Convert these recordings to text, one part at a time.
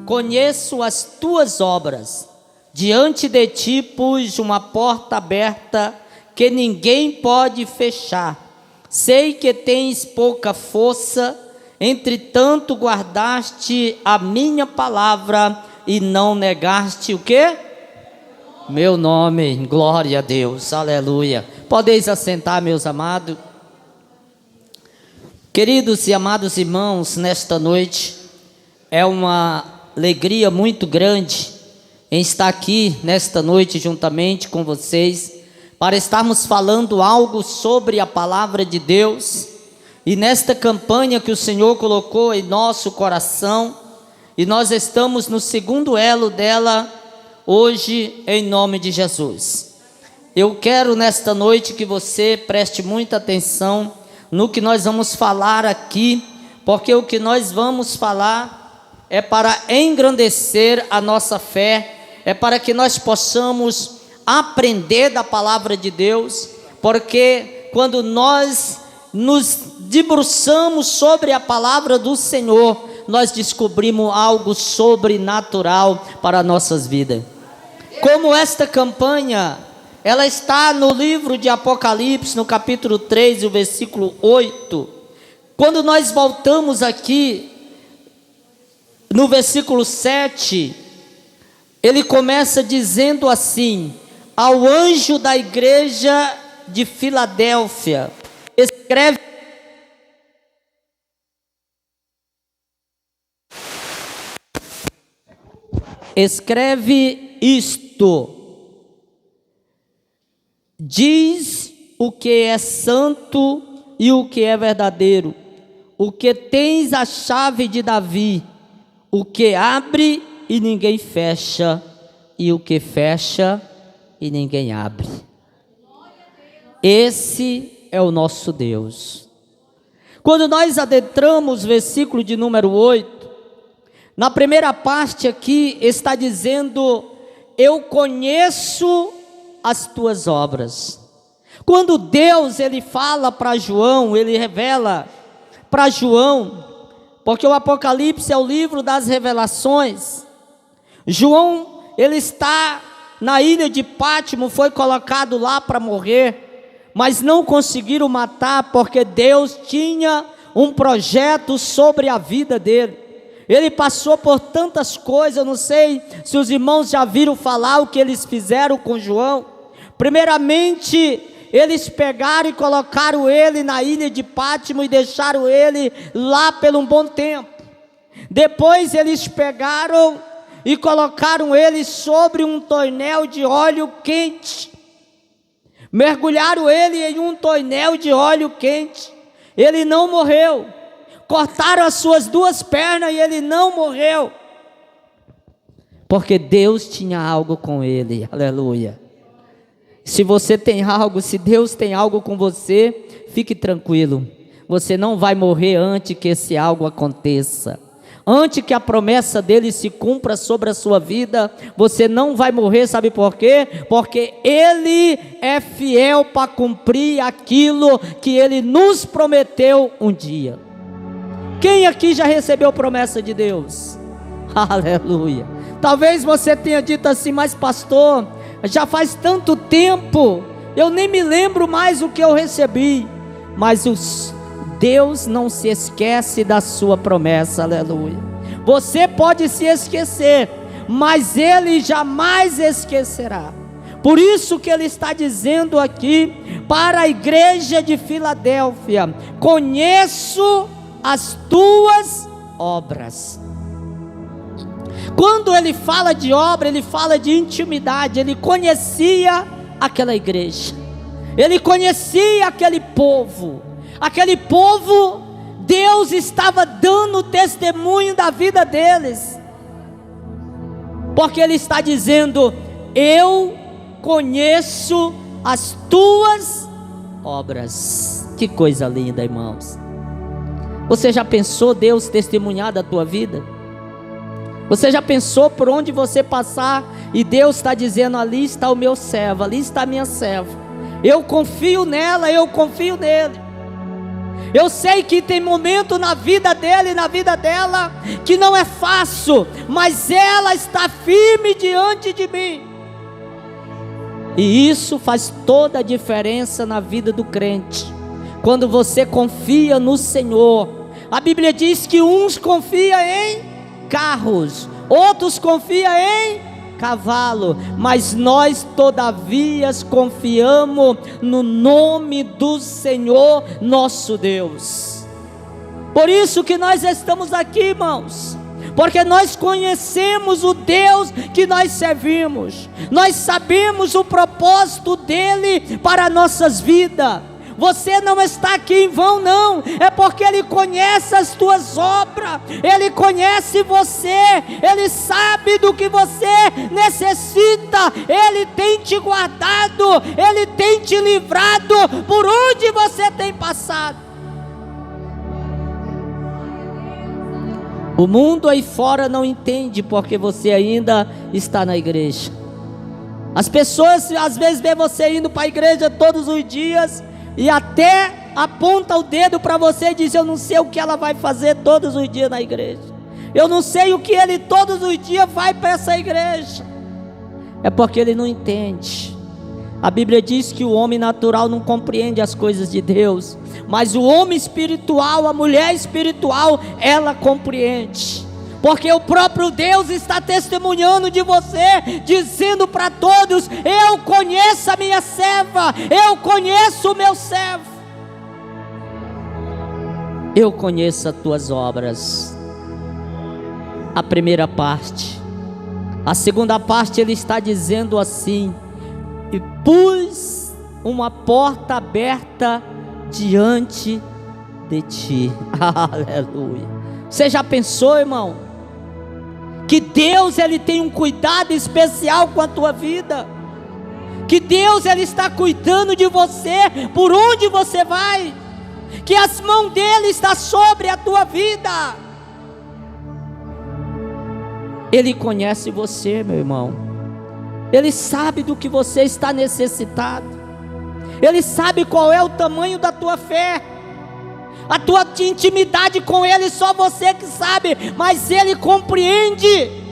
conheço as tuas obras, diante de ti pus uma porta aberta que ninguém pode fechar. Sei que tens pouca força, entretanto guardaste a minha palavra e não negaste o quê? Meu nome. Glória a Deus, aleluia. Podeis assentar, meus amados. Queridos e amados irmãos, nesta noite é uma alegria muito grande em estar aqui nesta noite juntamente com vocês, para estarmos falando algo sobre a palavra de Deus, e nesta campanha que o Senhor colocou em nosso coração, e nós estamos no segundo elo dela hoje, em nome de Jesus. Eu quero nesta noite que você preste muita atenção no que nós vamos falar aqui, porque o que nós vamos falar é para engrandecer a nossa fé, é para que nós possamos aprender da palavra de Deus, porque quando nós nos debruçamos sobre a palavra do Senhor, nós descobrimos algo sobrenatural para nossas vidas. Como esta campanha, ela está no livro de Apocalipse, no capítulo 3, o versículo 8. Quando nós voltamos aqui, no versículo 7, ele começa dizendo assim: ao anjo da igreja de Filadélfia, escreve isto: diz o que é santo e o que é verdadeiro, o que tens a chave de Davi, o que abre e ninguém fecha, e o que fecha e ninguém abre. Esse é o nosso Deus. Quando nós adentramos o versículo de número 8, na primeira parte aqui está dizendo: eu conheço as tuas obras. Quando Deus ele fala para João, ele revela para João, porque o Apocalipse é o livro das revelações. João, ele está na ilha de Pátimo, foi colocado lá para morrer, mas não conseguiram matar, porque Deus tinha um projeto sobre a vida dele. Ele passou por tantas coisas, eu não sei se os irmãos já viram falar o que eles fizeram com João. Primeiramente, eles pegaram e colocaram ele na ilha de Pátimo e deixaram ele lá por um bom tempo. Depois eles pegaram e colocaram ele sobre um tonel de óleo quente. Mergulharam ele em um tonel de óleo quente. Ele não morreu. Cortaram as suas duas pernas e ele não morreu, porque Deus tinha algo com ele. Aleluia. Se você tem algo, se Deus tem algo com você, fique tranquilo, você não vai morrer antes que esse algo aconteça. Antes que a promessa dele se cumpra sobre a sua vida, você não vai morrer. Sabe por quê? Porque ele é fiel para cumprir aquilo que ele nos prometeu um dia. Quem aqui já recebeu promessa de Deus? Aleluia. Talvez você tenha dito assim: mas pastor, já faz tanto tempo, eu nem me lembro mais o que eu recebi. Mas Deus não se esquece da sua promessa. Aleluia. Você pode se esquecer, mas Ele jamais esquecerá. Por isso que Ele está dizendo aqui para a igreja de Filadélfia: conheço as tuas obras. Quando ele fala de obra, ele fala de intimidade. Ele conhecia aquela igreja, ele conhecia aquele povo. Aquele povo, Deus estava dando testemunho da vida deles, porque ele está dizendo: eu conheço as tuas obras. Que coisa linda, irmãos. Você já pensou Deus testemunhar da tua vida? Você já pensou por onde você passar e Deus está dizendo: ali está o meu servo, ali está a minha serva, eu confio nela, eu confio nele. Eu sei que tem momento na vida dele e na vida dela que não é fácil, mas ela está firme diante de mim. E isso faz toda a diferença na vida do crente. Quando você confia no Senhor. A Bíblia diz que uns confiam em carros, outros confiam em cavalo, mas nós todavia confiamos no nome do Senhor nosso Deus. Por isso que nós estamos aqui, irmãos, porque nós conhecemos o Deus que nós servimos, nós sabemos o propósito dele para nossas vidas. Você não está aqui em vão, não. É porque Ele conhece as tuas obras, Ele conhece você, Ele sabe do que você necessita. Ele tem te guardado, Ele tem te livrado por onde você tem passado. O mundo aí fora não entende porque você ainda está na igreja. As pessoas às vezes vê você indo para a igreja todos os dias e até aponta o dedo para você e diz: eu não sei o que ela vai fazer todos os dias na igreja, eu não sei o que ele todos os dias vai para essa igreja. É porque ele não entende. A Bíblia diz que o homem natural não compreende as coisas de Deus, mas o homem espiritual, a mulher espiritual, ela compreende. Porque o próprio Deus está testemunhando de você, dizendo para todos: eu conheço a minha serva, eu conheço o meu servo, eu conheço as tuas obras. A primeira parte. A segunda parte, ele está dizendo assim: e pus uma porta aberta diante de ti. Aleluia. Você já pensou, irmão, que Deus ele tem um cuidado especial com a tua vida? Que Deus ele está cuidando de você por onde você vai? Que as mãos dele estão sobre a tua vida? Ele conhece você, meu irmão. Ele sabe do que você está necessitado. Ele sabe qual é o tamanho da tua fé. A tua intimidade com Ele, só você que sabe, mas Ele compreende.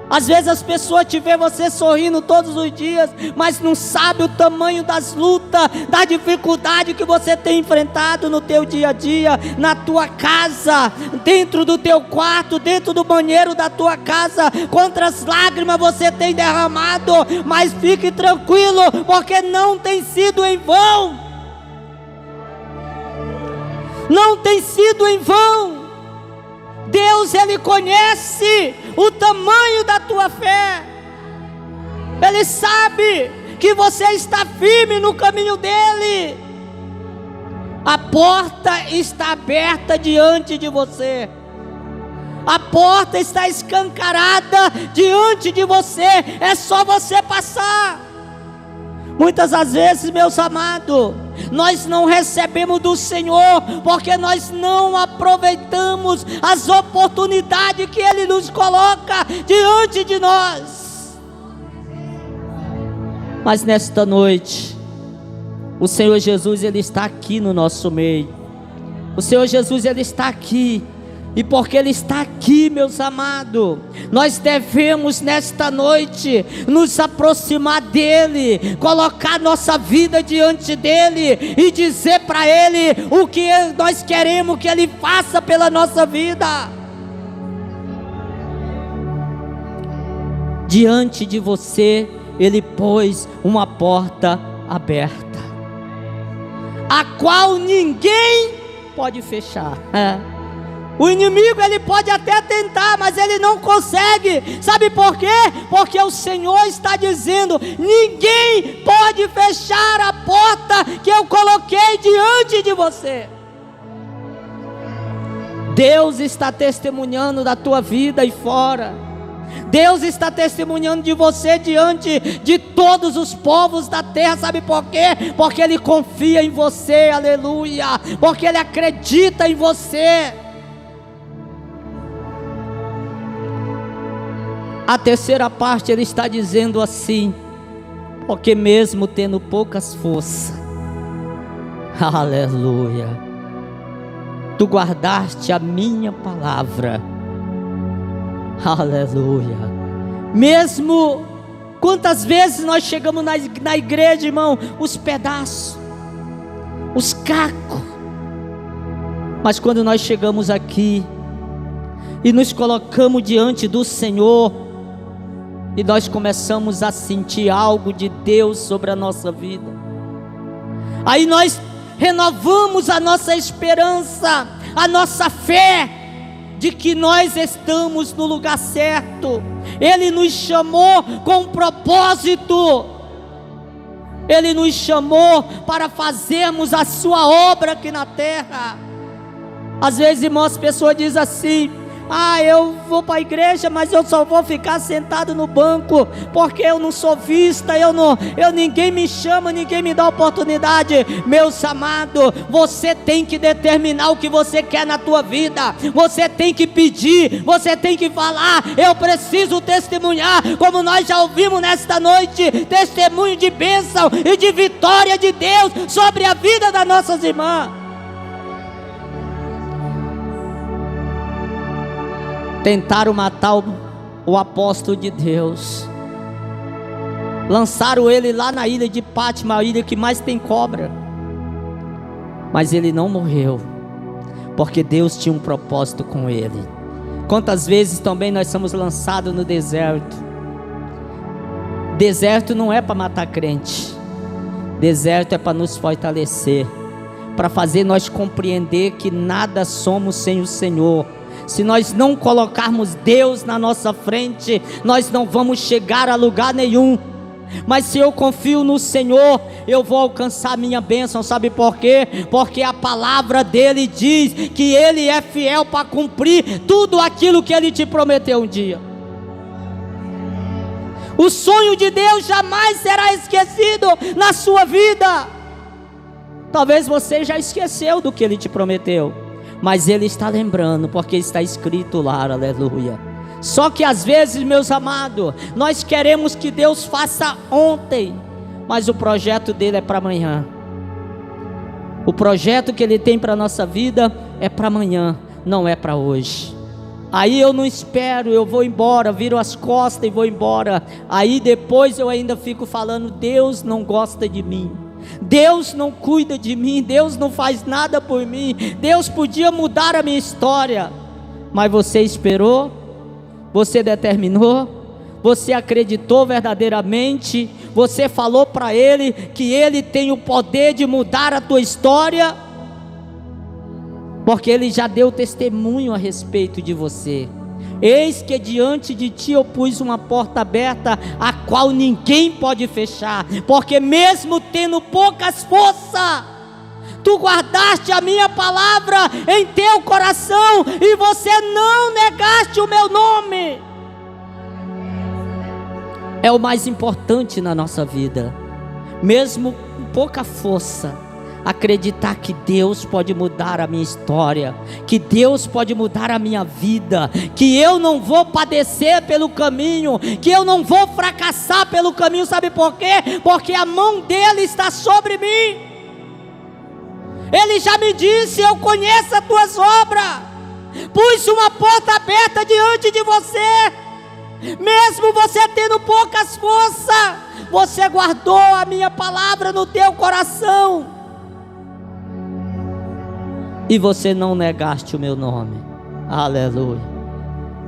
Às vezes as pessoas te veem você sorrindo todos os dias, mas não sabe o tamanho das lutas, da dificuldade que você tem enfrentado no teu dia a dia, na tua casa, dentro do teu quarto, dentro do banheiro da tua casa. Quantas lágrimas você tem derramado, mas fique tranquilo, porque não tem sido em vão. Não tem sido em vão. Deus ele conhece o tamanho da tua fé. Ele sabe que você está firme no caminho dele. A porta está aberta diante de você. A porta está escancarada diante de você. É só você passar. Muitas das vezes, meus amados, nós não recebemos do Senhor porque nós não aproveitamos as oportunidades que Ele nos coloca diante de nós. Mas nesta noite, o Senhor Jesus ele está aqui no nosso meio. O Senhor Jesus ele está aqui. E porque Ele está aqui, meus amados, nós devemos nesta noite nos aproximar dEle, colocar nossa vida diante dEle e dizer para Ele o que nós queremos que Ele faça pela nossa vida. Diante de você, Ele pôs uma porta aberta, a qual ninguém pode fechar. O inimigo ele pode até tentar, mas ele não consegue. Sabe por quê? Porque o Senhor está dizendo: ninguém pode fechar a porta que eu coloquei diante de você. Deus está testemunhando da tua vida aí fora. Deus está testemunhando de você diante de todos os povos da terra. Sabe por quê? Porque Ele confia em você, aleluia. Porque Ele acredita em você. A terceira parte ele está dizendo assim: porque mesmo tendo poucas forças, aleluia, Tu guardaste a minha palavra. Aleluia. Mesmo quantas vezes nós chegamos na igreja, irmão, os pedaços, os cacos, mas quando nós chegamos aqui e nos colocamos diante do Senhor, e nós começamos a sentir algo de Deus sobre a nossa vida, aí nós renovamos a nossa esperança, a nossa fé, de que nós estamos no lugar certo. Ele nos chamou com um propósito, Ele nos chamou para fazermos a sua obra aqui na terra. Às vezes, irmãos, as pessoas dizem assim: eu vou para a igreja, mas eu só vou ficar sentado no banco, porque eu não sou vista, ninguém me chama, ninguém me dá oportunidade. Meus amados, você tem que determinar o que você quer na tua vida, você tem que pedir, você tem que falar: eu preciso testemunhar, como nós já ouvimos nesta noite, testemunho de bênção e de vitória de Deus sobre a vida das nossas irmãs. Tentaram matar o apóstolo de Deus, lançaram ele lá na ilha de Pátimo, a ilha que mais tem cobra, mas ele não morreu, porque Deus tinha um propósito com ele. Quantas vezes também nós somos lançados no deserto? Deserto não é para matar crente, deserto é para nos fortalecer, para fazer nós compreender que nada somos sem o Senhor. Se nós não colocarmos Deus na nossa frente, nós não vamos chegar a lugar nenhum. Mas se eu confio no Senhor, eu vou alcançar a minha bênção. Sabe por quê? Porque a palavra dele diz que Ele é fiel para cumprir tudo aquilo que Ele te prometeu um dia. O sonho de Deus jamais será esquecido na sua vida. Talvez você já esqueceu do que Ele te prometeu, mas Ele está lembrando, porque está escrito lá, aleluia. Só que às vezes, meus amados, nós queremos que Deus faça ontem, mas o projeto dele é para amanhã. O projeto que Ele tem para a nossa vida é para amanhã, não é para hoje. Aí eu não espero, eu vou embora, viro as costas e vou embora. Aí depois eu ainda fico falando: Deus não gosta de mim, Deus não cuida de mim, Deus não faz nada por mim, Deus podia mudar a minha história. Mas você esperou, você determinou, você acreditou verdadeiramente, você falou para Ele que Ele tem o poder de mudar a tua história, porque Ele já deu testemunho a respeito de você. Eis que diante de ti eu pus uma porta aberta, a qual ninguém pode fechar, porque mesmo tendo poucas forças, tu guardaste a minha palavra em teu coração, e você não negaste o meu nome. É o mais importante na nossa vida, mesmo com pouca força, acreditar que Deus pode mudar a minha história, que Deus pode mudar a minha vida, que eu não vou padecer pelo caminho, que eu não vou fracassar pelo caminho. Sabe por quê? Porque a mão dele está sobre mim. Ele já me disse: eu conheço as tuas obras, pus uma porta aberta diante de você, mesmo você tendo poucas forças, você guardou a minha palavra no teu coração, e você não negaste o meu nome. Aleluia.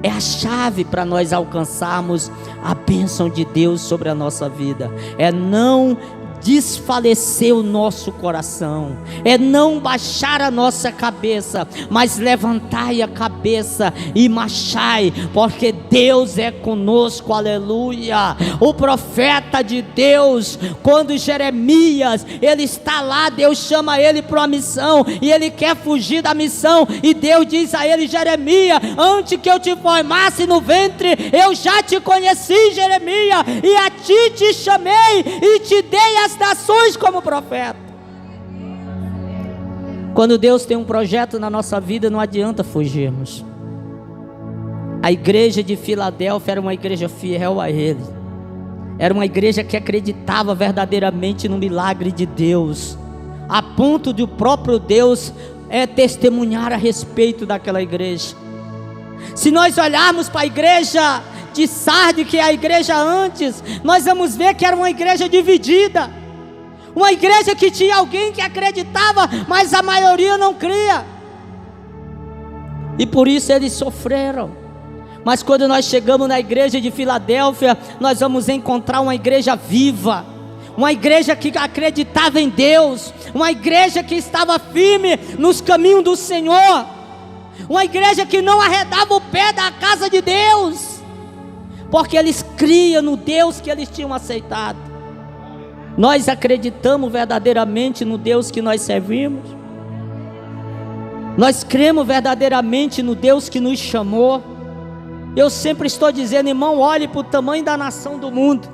É a chave para nós alcançarmos a bênção de Deus sobre a nossa vida. É não desfalecer o nosso coração, é não baixar a nossa cabeça, mas levantai a cabeça e marchai, porque Deus é conosco. Aleluia. O profeta de Deus, quando Jeremias, ele está lá, Deus chama ele para uma missão, e ele quer fugir da missão, e Deus diz a ele: Jeremias, antes que eu te formasse no ventre, eu já te conheci, Jeremias, e a ti te chamei, e te dei as nações como profeta. Quando Deus tem um projeto na nossa vida, não adianta fugirmos. A igreja de Filadélfia era uma igreja fiel a Ele, era uma igreja que acreditava verdadeiramente no milagre de Deus, a ponto de o próprio Deus é testemunhar a respeito daquela igreja. Se nós olharmos para a igreja de Sardes, que é a igreja antes, nós vamos ver que era uma igreja dividida, uma igreja que tinha alguém que acreditava, mas a maioria não cria, e por isso eles sofreram. Mas quando nós chegamos na igreja de Filadélfia, nós vamos encontrar uma igreja viva, uma igreja que acreditava em Deus, uma igreja que estava firme nos caminhos do Senhor, uma igreja que não arredava o pé da casa de Deus, porque eles criam no Deus que eles tinham aceitado. Nós acreditamos verdadeiramente no Deus que nós servimos? Nós cremos verdadeiramente no Deus que nos chamou? Eu sempre estou dizendo, irmão, olhe para o tamanho da nação do mundo.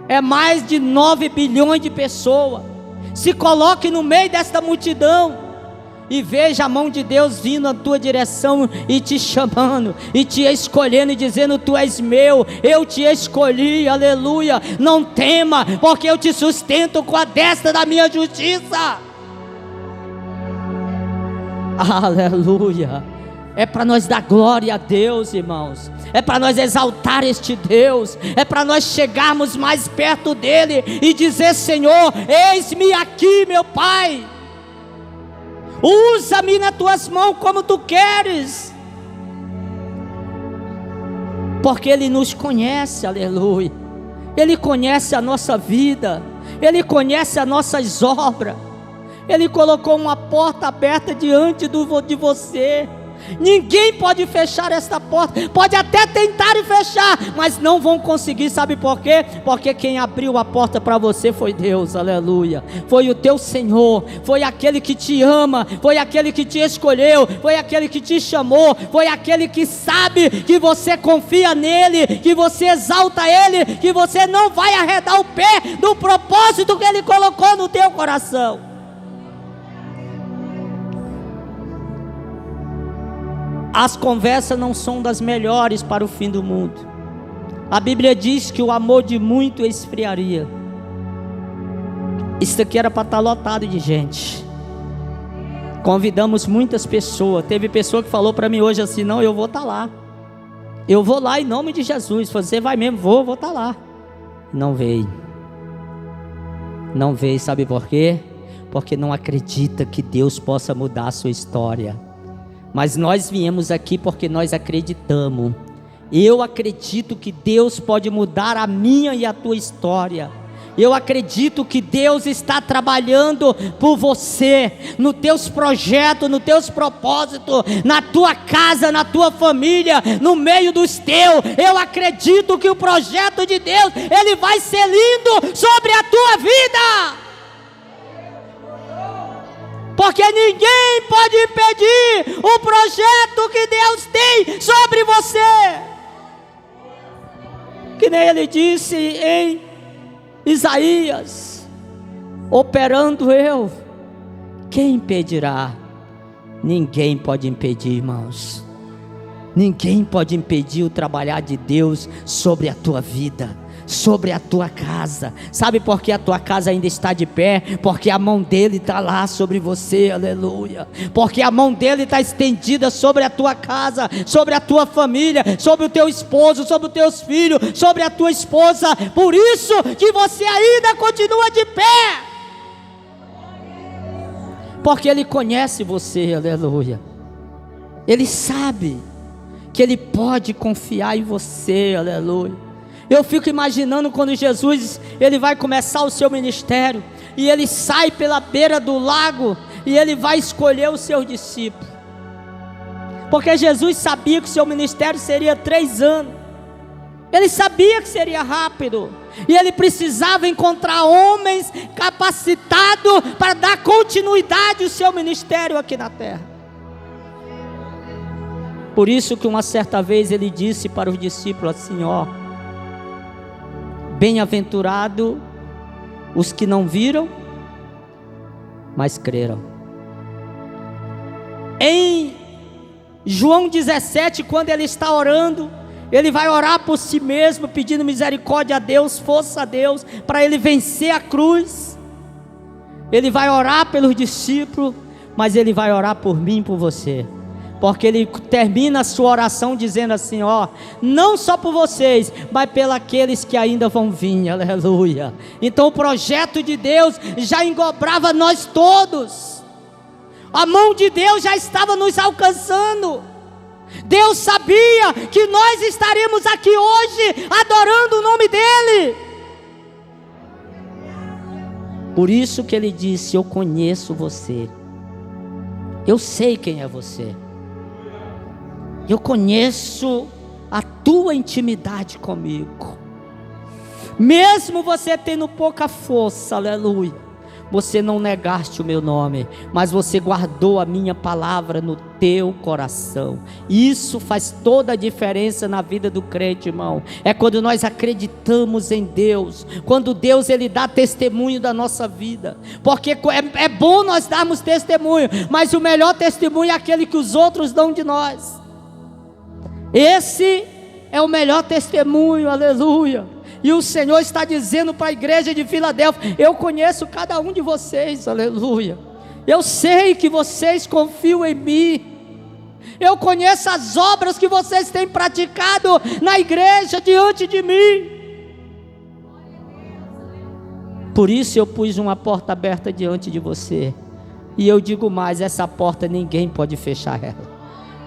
É mais de 9 bilhões de pessoas. Se coloque no meio desta multidão e veja a mão de Deus vindo na tua direção e te chamando, e te escolhendo e dizendo: tu és meu, eu te escolhi, aleluia. Não tema, porque eu te sustento com a destra da minha justiça. Aleluia. É para nós dar glória a Deus, irmãos. É para nós exaltar este Deus. É para nós chegarmos mais perto dele e dizer: Senhor, eis-me aqui, meu Pai. Usa-me nas tuas mãos como tu queres. Porque ele nos conhece, aleluia. Ele conhece a nossa vida. Ele conhece as nossas obras. Ele colocou uma porta aberta diante de você. Ninguém pode fechar esta porta. Pode até tentar fechar, mas não vão conseguir. Sabe por quê? Porque quem abriu a porta para você foi Deus, aleluia. Foi o teu Senhor. Foi aquele que te ama. Foi aquele que te escolheu. Foi aquele que te chamou. Foi aquele que sabe que você confia nele, que você exalta ele, que você não vai arredar o pé do propósito que ele colocou no teu coração. As conversas não são das melhores para o fim do mundo. A Bíblia diz que o amor de muito esfriaria. Isso aqui era para estar lotado de gente. Convidamos muitas pessoas. Teve pessoa que falou para mim hoje assim: não, eu vou estar lá. Eu vou lá em nome de Jesus. Você vai mesmo? Vou estar lá. Não veio. Não veio, sabe por quê? Porque não acredita que Deus possa mudar a sua história. Mas nós viemos aqui porque nós acreditamos. Eu acredito que Deus pode mudar a minha e a tua história. Eu acredito que Deus está trabalhando por você, nos teus projetos, nos teus propósitos, na tua casa, na tua família, no meio dos teus. Eu acredito que o projeto de Deus, ele vai ser lindo sobre a tua vida. Porque ninguém pode impedir o projeto que Deus tem sobre você. Que nem ele disse em Isaías: operando eu, quem impedirá? Ninguém pode impedir, irmãos. Ninguém pode impedir o trabalhar de Deus sobre a tua vida, sobre a tua casa. Sabe por que a tua casa ainda está de pé? Porque a mão dele está lá sobre você, aleluia. Porque a mão dele está estendida sobre a tua casa, sobre a tua família, sobre o teu esposo, sobre os teus filhos, sobre a tua esposa. Por isso que você ainda continua de pé, porque ele conhece você, aleluia. Ele sabe que ele pode confiar em você, aleluia. Eu fico imaginando quando Jesus, ele vai começar o seu ministério, e ele sai pela beira do lago, e ele vai escolher os seus discípulos, porque Jesus sabia que o seu ministério seria 3 anos, ele sabia que seria rápido, e ele precisava encontrar homens capacitados para dar continuidade ao seu ministério aqui na terra. Por isso que uma certa vez ele disse para os discípulos assim: ó, bem-aventurado os que não viram, mas creram. Em João 17, quando ele está orando, ele vai orar por si mesmo, pedindo misericórdia a Deus, força a Deus, para ele vencer a cruz. Ele vai orar pelos discípulos, mas Ele vai orar por mim e por você. Porque Ele termina a sua oração dizendo assim, ó, não só por vocês, mas pelos aqueles que ainda vão vir, aleluia. Então o projeto de Deus já englobava nós todos. A mão de Deus já estava nos alcançando. Deus sabia que nós estaríamos aqui hoje adorando o nome dEle. Por isso que Ele disse, eu conheço você. Eu sei quem é você. Eu conheço a tua intimidade comigo. Mesmo você tendo pouca força, aleluia, você não negaste o meu nome, mas você guardou a minha palavra no teu coração. Isso faz toda a diferença na vida do crente, irmão. É quando nós acreditamos em Deus, quando Deus Ele dá testemunho da nossa vida. Porque é bom nós darmos testemunho, mas o melhor testemunho é aquele que os outros dão de nós. Esse é o melhor testemunho, aleluia. E o Senhor está dizendo para a igreja de Filadélfia, eu conheço cada um de vocês, aleluia. Eu sei que vocês confiam em mim. Eu conheço as obras que vocês têm praticado na igreja diante de mim. Por isso eu pus uma porta aberta diante de você. E eu digo mais, essa porta ninguém pode fechar ela.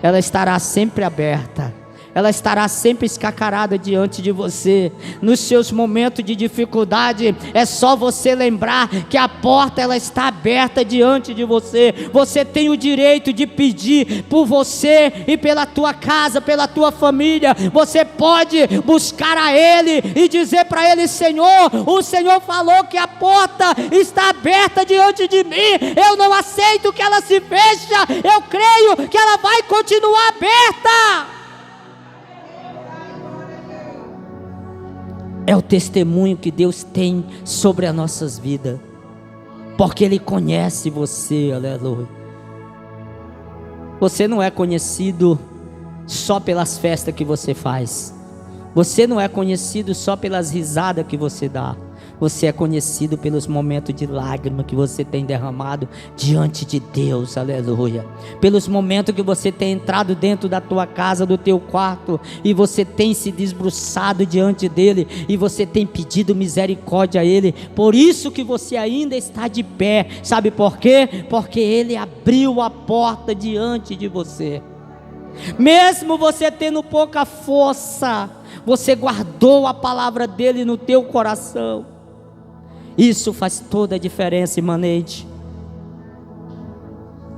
Ela estará sempre aberta. Ela estará sempre escancarada diante de você. Nos seus momentos de dificuldade, é só você lembrar que a porta ela está aberta diante de você. Você tem o direito de pedir por você e pela tua casa, pela tua família. Você pode buscar a Ele e dizer para Ele, Senhor, o Senhor falou que a porta está aberta diante de mim. Eu não aceito que ela se feche. Eu creio que ela vai continuar aberta. É o testemunho que Deus tem sobre as nossas vidas, porque Ele conhece você, aleluia. Você não é conhecido só pelas festas que você faz. Você não é conhecido só pelas risadas que você dá. Você é conhecido pelos momentos de lágrima que você tem derramado diante de Deus, aleluia. Pelos momentos que você tem entrado dentro da tua casa, do teu quarto, e você tem se desbruçado diante dEle, e você tem pedido misericórdia a Ele. Por isso que você ainda está de pé. Sabe por quê? Porque Ele abriu a porta diante de você. Mesmo você tendo pouca força, você guardou a palavra dEle no teu coração. Isso faz toda a diferença, imanente.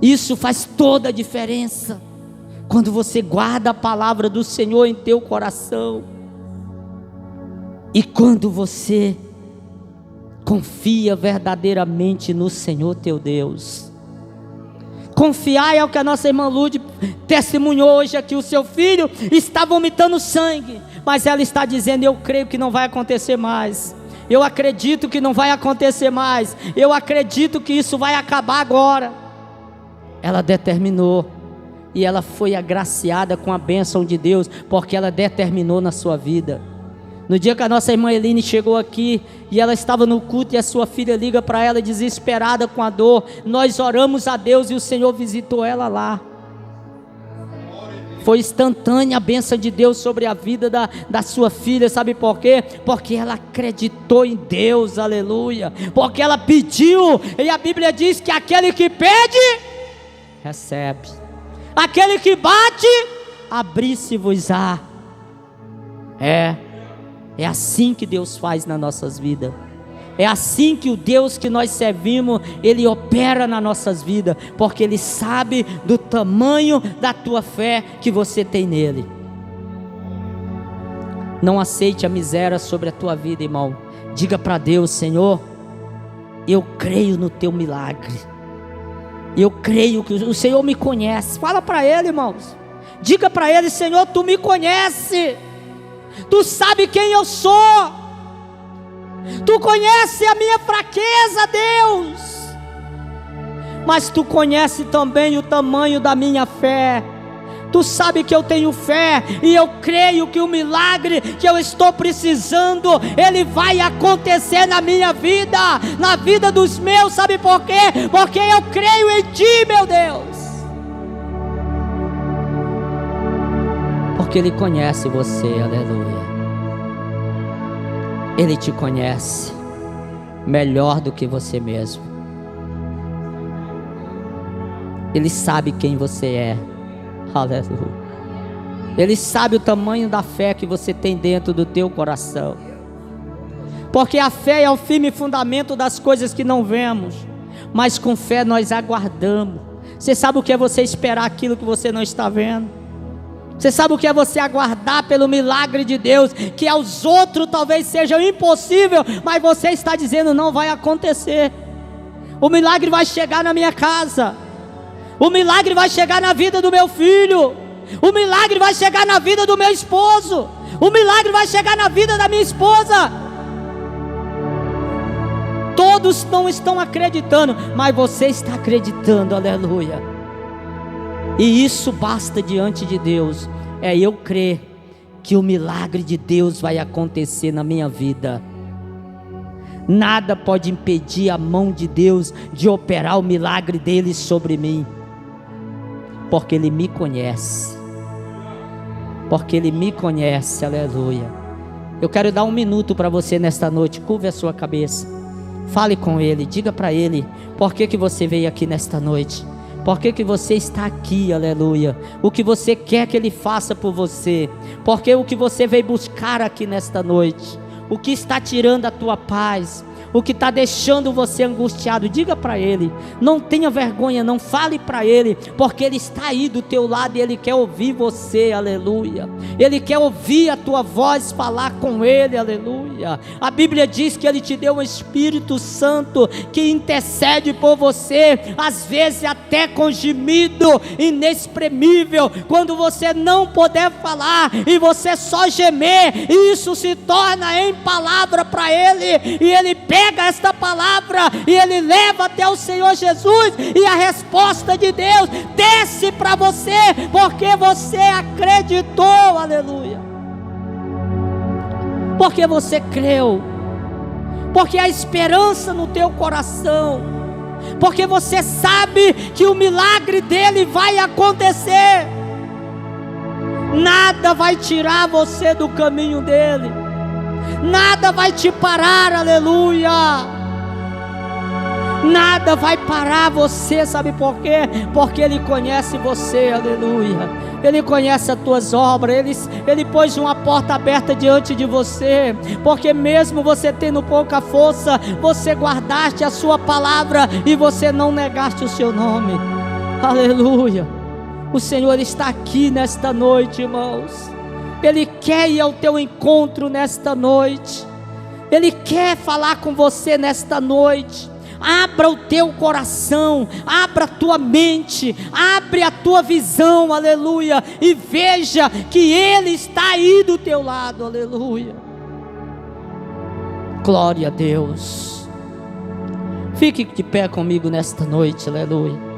Isso faz toda a diferença. Quando você guarda a palavra do Senhor em teu coração. E quando você confia verdadeiramente no Senhor teu Deus. Confiar é o que a nossa irmã Lude testemunhou hoje aqui. O seu filho está vomitando sangue, mas ela está dizendo, eu creio que não vai acontecer mais. Eu acredito que não vai acontecer mais. Eu acredito que isso vai acabar agora. Ela determinou. E ela foi agraciada com a bênção de Deus, porque ela determinou na sua vida. No dia que a nossa irmã Eline chegou aqui, e ela estava no culto, e a sua filha liga para ela desesperada com a dor. Nós oramos a Deus e o Senhor visitou ela lá. Foi instantânea a bênção de Deus sobre a vida da sua filha. Sabe por quê? Porque ela acreditou em Deus, aleluia. Porque ela pediu, e a Bíblia diz que aquele que pede, recebe. Aquele que bate, abrir-se-vos-á. É assim que Deus faz nas nossas vidas. É assim que o Deus que nós servimos, Ele opera nas nossas vidas, porque Ele sabe do tamanho da tua fé que você tem nele. Não aceite a miséria sobre a tua vida, irmão. Diga para Deus, Senhor, eu creio no teu milagre. Eu creio que o Senhor me conhece. Fala para Ele, irmãos. Diga para Ele, Senhor, Tu me conhece. Tu sabe quem eu sou. Tu conhece a minha fraqueza, Deus, mas Tu conhece também o tamanho da minha fé. Tu sabe que eu tenho fé e eu creio que o milagre que eu estou precisando, ele vai acontecer na minha vida, na vida dos meus. Sabe por quê? Porque eu creio em Ti, meu Deus. Porque Ele conhece você, aleluia. Ele te conhece melhor do que você mesmo. Ele sabe quem você é. Aleluia. Ele sabe o tamanho da fé que você tem dentro do teu coração. Porque a fé é o firme fundamento das coisas que não vemos, mas com fé nós aguardamos. Você sabe o que é você esperar aquilo que você não está vendo? Você sabe o que é você aguardar pelo milagre de Deus, que aos outros talvez seja impossível, mas você está dizendo: não vai acontecer. O milagre vai chegar na minha casa. O milagre vai chegar na vida do meu filho. O milagre vai chegar na vida do meu esposo. O milagre vai chegar na vida da minha esposa. Todos não estão acreditando, mas você está acreditando, aleluia. E isso basta diante de Deus. É eu crer que o milagre de Deus vai acontecer na minha vida. Nada pode impedir a mão de Deus de operar o milagre dele sobre mim. Porque Ele me conhece. Porque Ele me conhece, aleluia. Eu quero dar 1 minuto para você nesta noite. Curve a sua cabeça. Fale com Ele, diga para Ele por que você veio aqui nesta noite. Por que você está aqui, aleluia. O que você quer que Ele faça por você. Porque o que você veio buscar aqui nesta noite. O que está tirando a tua paz. O que está deixando você angustiado, diga para Ele. Não tenha vergonha, não fale para Ele, porque Ele está aí do teu lado e Ele quer ouvir você, aleluia. Ele quer ouvir a tua voz falar com Ele, aleluia. A Bíblia diz que Ele te deu um Espírito Santo que intercede por você, às vezes até com gemido inexprimível. Quando você não puder falar e você só gemer, isso se torna em palavra para Ele, e Ele pega esta palavra e Ele leva até o Senhor Jesus, e a resposta de Deus desce para você, porque você acreditou, aleluia. Porque você creu, porque há esperança no teu coração, porque você sabe que o milagre dele vai acontecer. Nada vai tirar você do caminho dele. Nada vai te parar, aleluia. Nada vai parar você, sabe por quê? Porque Ele conhece você, aleluia. Ele conhece as tuas obras. Ele pôs uma porta aberta diante de você, porque mesmo você tendo pouca força, você guardaste a sua palavra e você não negaste o seu nome, aleluia. O Senhor está aqui nesta noite, irmãos. Ele quer ir ao teu encontro nesta noite. Ele quer falar com você nesta noite. Abra o teu coração, abra a tua mente, abre a tua visão, aleluia, e veja que Ele está aí do teu lado, aleluia. Glória a Deus. Fique de pé comigo nesta noite, aleluia.